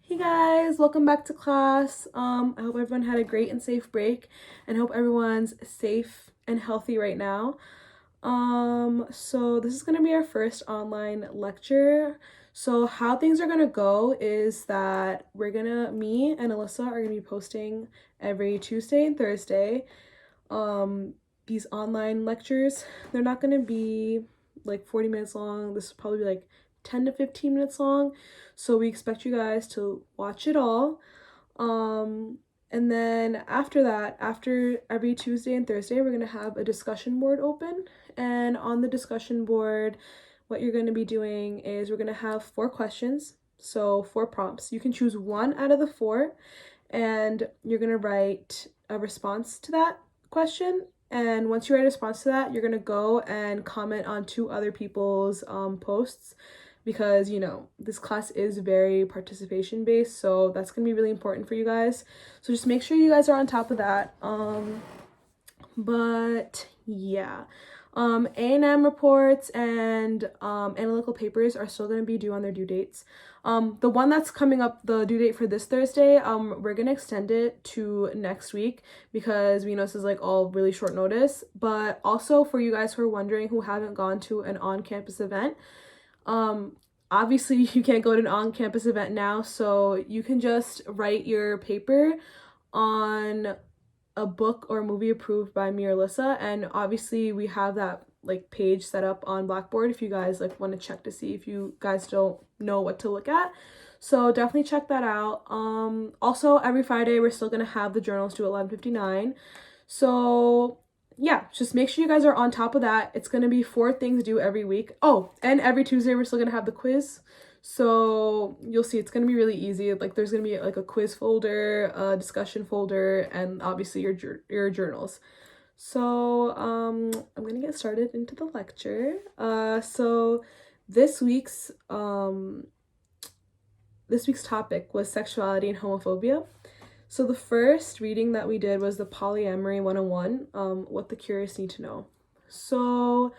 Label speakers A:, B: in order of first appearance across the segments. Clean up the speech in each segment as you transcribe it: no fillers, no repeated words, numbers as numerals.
A: Hey guys, welcome back to class. I hope everyone had a great and safe break and hope everyone's safe and healthy right now. So this is gonna be our first online lecture. So how things are gonna go is that me and Alyssa are gonna be posting every Tuesday and Thursday. These online lectures, they're not gonna be like 40 minutes long. This will probably be like 10 to 15 minutes long. So we expect you guys to watch it all. And then after that, after every Tuesday and Thursday, we're gonna have a discussion board open. And on the discussion board, what you're gonna be doing is we're gonna have 4 questions. So 4 prompts. You can choose one out of the 4, and you're gonna write a response to that question. And once you write a response to that, you're gonna go and comment on 2 other people's posts, because this class is very participation based, so that's gonna be really important for you guys. So just make sure you guys are on top of that. But yeah, A&M reports and analytical papers are still going to be due on their due dates. The one that's coming up, the due date for this Thursday, we're going to extend it to next week because we know this is like all really short notice. But also for you guys who are wondering, who haven't gone to an on-campus event, obviously you can't go to an on-campus event now, so you can just write your paper on a book or movie approved by me or Alyssa, and obviously we have that like page set up on Blackboard if you guys like want to check to see if you guys don't know what to look at. So definitely check that out. Also every Friday we're still gonna have the journals due at 11:59. So yeah, just make sure you guys are on top of that. It's gonna be 4 things due every week. Oh, and every Tuesday we're still gonna have the quiz. So you'll see it's gonna be really easy. Like there's gonna be like a quiz folder, a discussion folder, and obviously your journals. So I'm gonna get started into the lecture. So this week's topic was sexuality and homophobia. So the first reading that we did was the Polyamory 101, what the curious need to know. So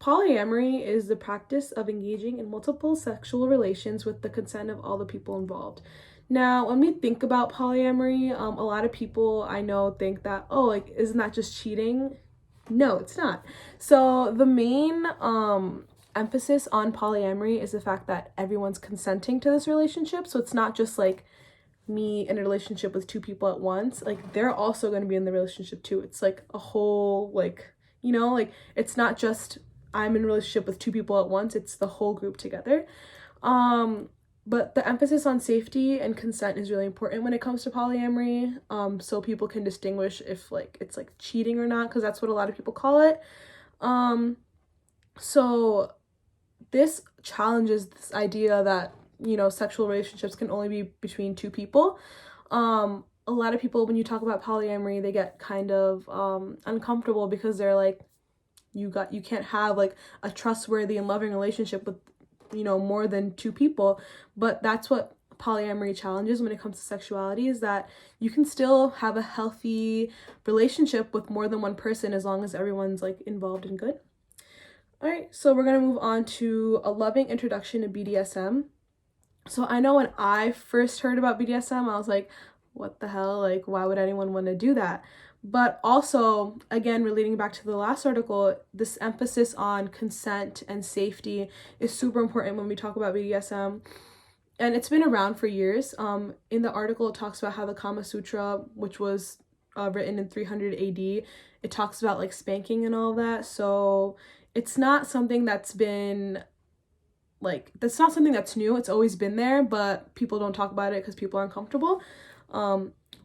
A: polyamory is the practice of engaging in multiple sexual relations with the consent of all the people involved. Now, when we think about polyamory, a lot of people I know think that, oh, like, isn't that just cheating? No, it's not. So the main emphasis on polyamory is the fact that everyone's consenting to this relationship. So it's not just like me in a relationship with 2 people at once. Like they're also going to be in the relationship too. It's like a whole like, like it's not just I'm in a relationship with 2 people at once, it's the whole group together. But the emphasis on safety and consent is really important when it comes to polyamory, so people can distinguish if like it's like cheating or not, because that's what a lot of people call it. So this challenges this idea that sexual relationships can only be between 2 people. A lot of people, when you talk about polyamory, they get kind of uncomfortable because they're like, you can't have like a trustworthy and loving relationship with more than 2 people. But that's what polyamory challenges when it comes to sexuality, is that you can still have a healthy relationship with more than one person as long as everyone's like involved and good. All right, so we're gonna move on to a loving introduction to BDSM. So I know when I first heard about BDSM, I was like, what the hell? Like, why would anyone want to do that? But also, again, relating back to the last article, this emphasis on consent and safety is super important when we talk about BDSM. And it's been around for years. In the article, it talks about how the Kama Sutra, which was written in 300 AD, it talks about like spanking and all of that. So it's not something that's been that's not something that's new. It's always been there, but people don't talk about it because people are uncomfortable.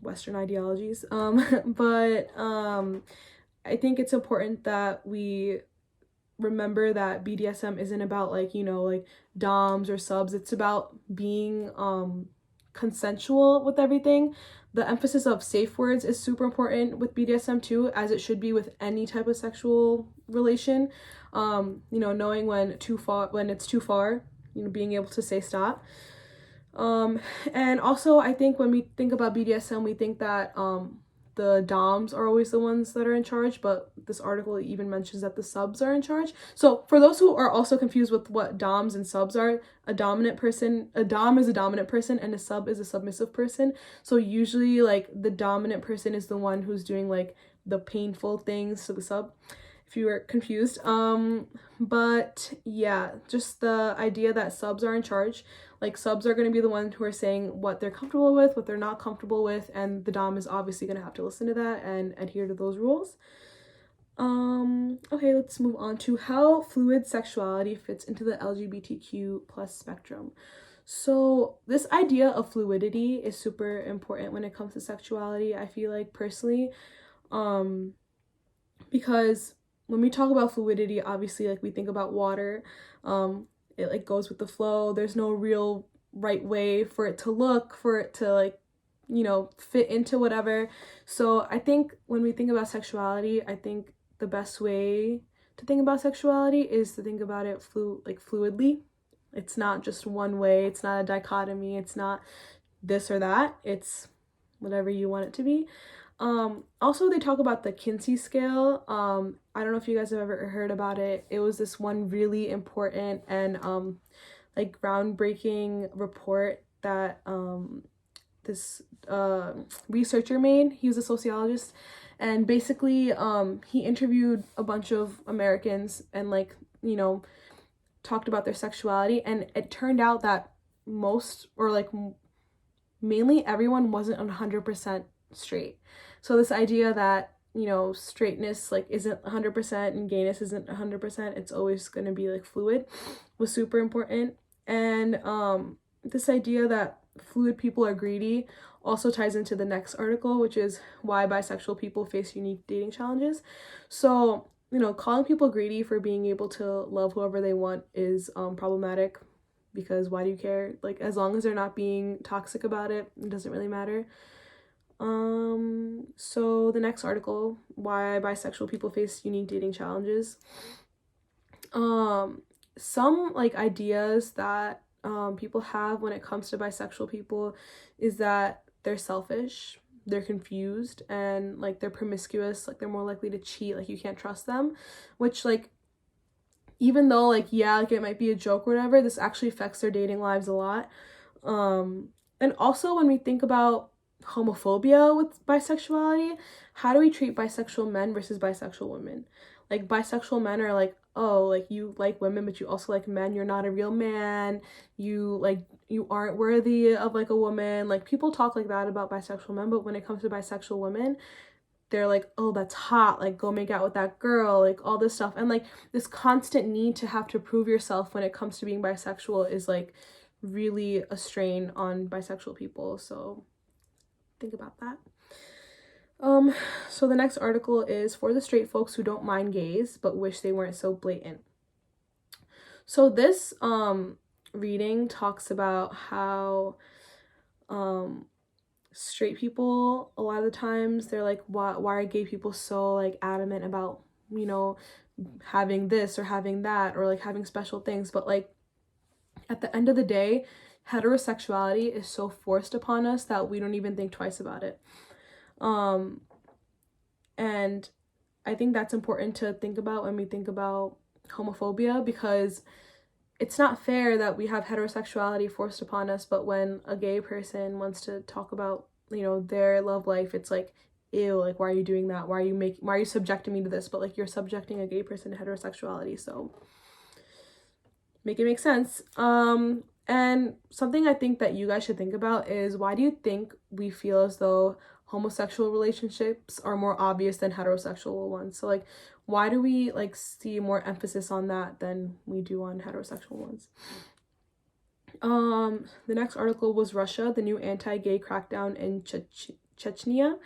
A: Western ideologies. But I think it's important that we remember that BDSM isn't about like doms or subs. It's about being consensual with everything. The emphasis of safe words is super important with BDSM too, as it should be with any type of sexual relation. Knowing when it's too far, being able to say stop. And also I think when we think about BDSM, we think that the doms are always the ones that are in charge, but this article even mentions that the subs are in charge. So for those who are also confused with what doms and subs are, a dom is a dominant person and a sub is a submissive person. So usually like the dominant person is the one who's doing like the painful things to the sub, if you were confused. But yeah, just the idea that subs are in charge. Like subs are going to be the ones who are saying what they're comfortable with, what they're not comfortable with, and the dom is obviously going to have to listen to that and adhere to those rules. Okay, let's move on to how fluid sexuality fits into the LGBTQ plus spectrum. So this idea of fluidity is super important when it comes to sexuality, I feel like personally, because when we talk about fluidity, obviously like we think about water. It like goes with the flow. There's no real right way for it to look, for it to like, fit into whatever. So I think when we think about sexuality, I think the best way to think about sexuality is to think about it fluidly. It's not just one way. It's not a dichotomy. It's not this or that. It's whatever you want it to be. Also they talk about the Kinsey scale. I don't know if you guys have ever heard about it. It was this one really important and like groundbreaking report that this researcher made. He was a sociologist, and basically he interviewed a bunch of Americans and like, talked about their sexuality, and it turned out that most, or like mainly everyone, wasn't 100% straight. So this idea that, straightness like isn't 100% and gayness isn't 100%, it's always going to be like fluid, was super important. And this idea that fluid people are greedy also ties into the next article, which is why bisexual people face unique dating challenges. So, calling people greedy for being able to love whoever they want is problematic, because why do you care? Like, as long as they're not being toxic about it, it doesn't really matter. So the next article, why bisexual people face unique dating challenges. Some like ideas that people have when it comes to bisexual people is that they're selfish, they're confused, and like they're promiscuous, like they're more likely to cheat, like you can't trust them, which like, even though like, yeah, like it might be a joke or whatever, this actually affects their dating lives a lot. And also when we think about homophobia with bisexuality, how do we treat bisexual men versus bisexual women? Like bisexual men are like, oh, like you like women but you also like men, you're not a real man, you aren't worthy of like a woman. Like people talk like that about bisexual men, but when it comes to bisexual women, they're like, oh, that's hot, like go make out with that girl, like all this stuff. And like this constant need to have to prove yourself when it comes to being bisexual is like really a strain on bisexual people. So think about that. So the next article is for the straight folks who don't mind gays but wish they weren't so blatant. So this reading talks about how straight people, a lot of the times they're like, why are gay people so like adamant about, having this or having that, or like having special things? But like at the end of the day, heterosexuality is so forced upon us that we don't even think twice about it. And I think that's important to think about when we think about homophobia, because it's not fair that we have heterosexuality forced upon us, but when a gay person wants to talk about, their love life, it's like, ew, like why are you doing that? Why are you subjecting me to this? But like you're subjecting a gay person to heterosexuality, so make it make sense. And something I think that you guys should think about is, why do you think we feel as though homosexual relationships are more obvious than heterosexual ones? So like, why do we like see more emphasis on that than we do on heterosexual ones? The next article was Russia, the new anti-gay crackdown in Chechnya.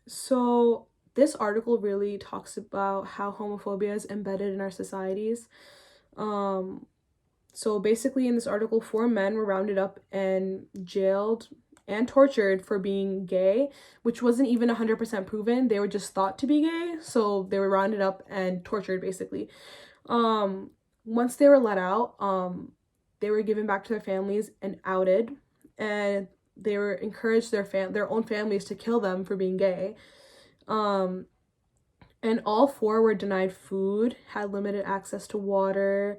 A: So this article really talks about how homophobia is embedded in our societies. So basically in this article, 4 men were rounded up and jailed and tortured for being gay, which wasn't even 100% proven. They were just thought to be gay, so they were rounded up and tortured basically. Once they were let out, they were given back to their families and outed, and they were encouraged their own families to kill them for being gay. And all four were denied food, had limited access to water.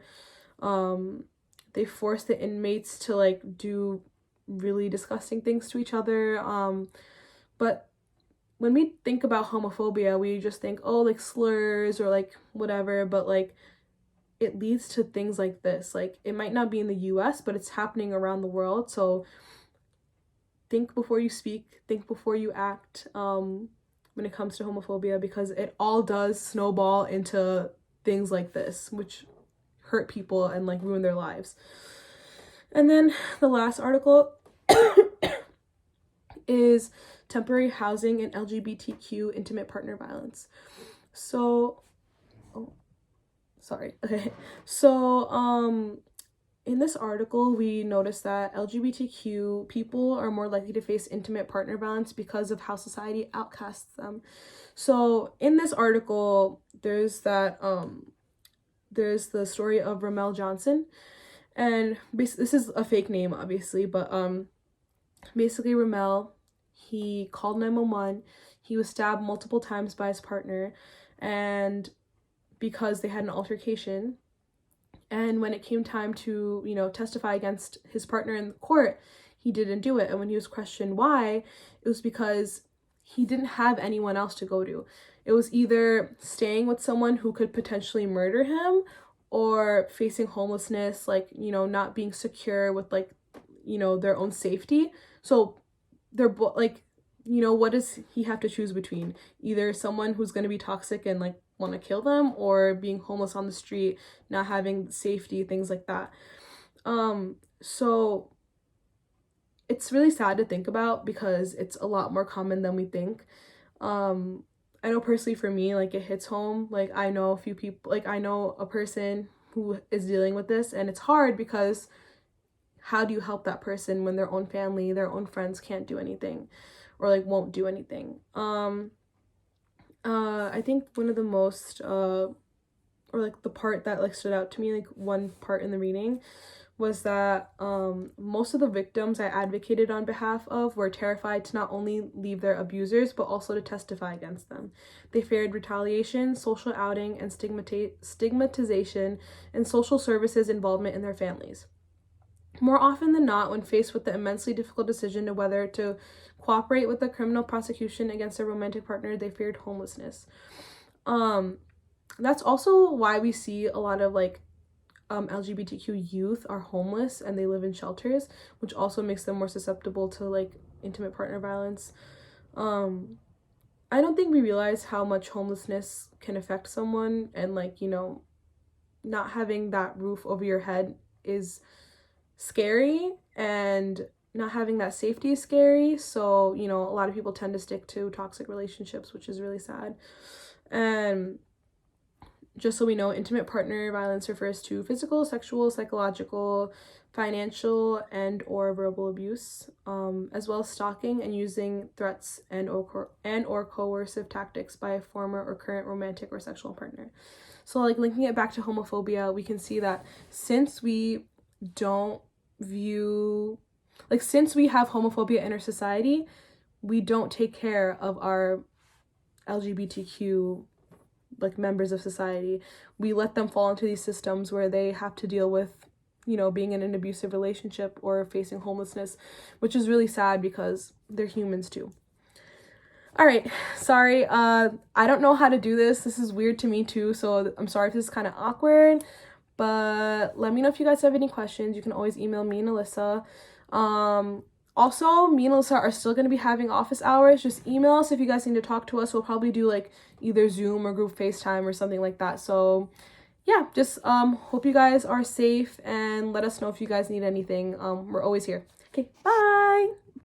A: They forced the inmates to like do really disgusting things to each other. But when we think about homophobia, we just think, oh, like slurs or like whatever, but like it leads to things like this. Like it might not be in the US, but it's happening around the world. So think before you speak, think before you act, when it comes to homophobia, because it all does snowball into things like this, which hurt people and like ruin their lives. And then the last article is temporary housing and LGBTQ intimate partner violence. So, in this article, we noticed that LGBTQ people are more likely to face intimate partner violence because of how society outcasts them. So in this article, there's the story of Ramel Johnson, and this is a fake name, obviously, but basically Ramel, he called 911. He was stabbed multiple times by his partner, and because they had an altercation. And when it came time to, testify against his partner in court, he didn't do it. And when he was questioned why, it was because he didn't have anyone else to go to. It was either staying with someone who could potentially murder him or facing homelessness, like, not being secure with, like, their own safety. So they're like, what does he have to choose between? Either someone who's going to be toxic and, like, want to kill them, or being homeless on the street, not having safety, things like that. So it's really sad to think about because it's a lot more common than we think. I know personally for me, like, it hits home. Like, I know a few people, like, I know a person who is dealing with this, and it's hard because how do you help that person when their own family, their own friends can't do anything or like won't do anything? I think one of the most or like the part that like stood out to me, like one part in the reading, was that most of the victims I advocated on behalf of were terrified to not only leave their abusers but also to testify against them. They feared retaliation, social outing, and stigmatization, and social services involvement in their families. More often than not, when faced with the immensely difficult decision of whether to cooperate with the criminal prosecution against their romantic partner, they feared homelessness. That's also why we see a lot of like LGBTQ youth are homeless and they live in shelters, which also makes them more susceptible to like intimate partner violence. I don't think we realize how much homelessness can affect someone, and like, not having that roof over your head is scary, and not having that safety is scary. So, a lot of people tend to stick to toxic relationships, which is really sad. And just so we know, intimate partner violence refers to physical, sexual, psychological, financial, and or verbal abuse, as well as stalking and using threats and or coercive tactics by a former or current romantic or sexual partner. So like linking it back to homophobia, we can see that since we have homophobia in our society, we don't take care of our LGBTQ like members of society. We let them fall into these systems where they have to deal with, being in an abusive relationship or facing homelessness, which is really sad because they're humans too. All right, sorry, I don't know how to do this. This is weird to me too, so I'm sorry if this is kind of awkward, but let me know if you guys have any questions. You can always email me and Alyssa. Also, me and Alyssa are still going to be having office hours. Just email us if you guys need to talk to us. We'll probably do like either Zoom or group FaceTime or something like that. So yeah, just hope you guys are safe, and let us know if you guys need anything. We're always here. Okay, bye.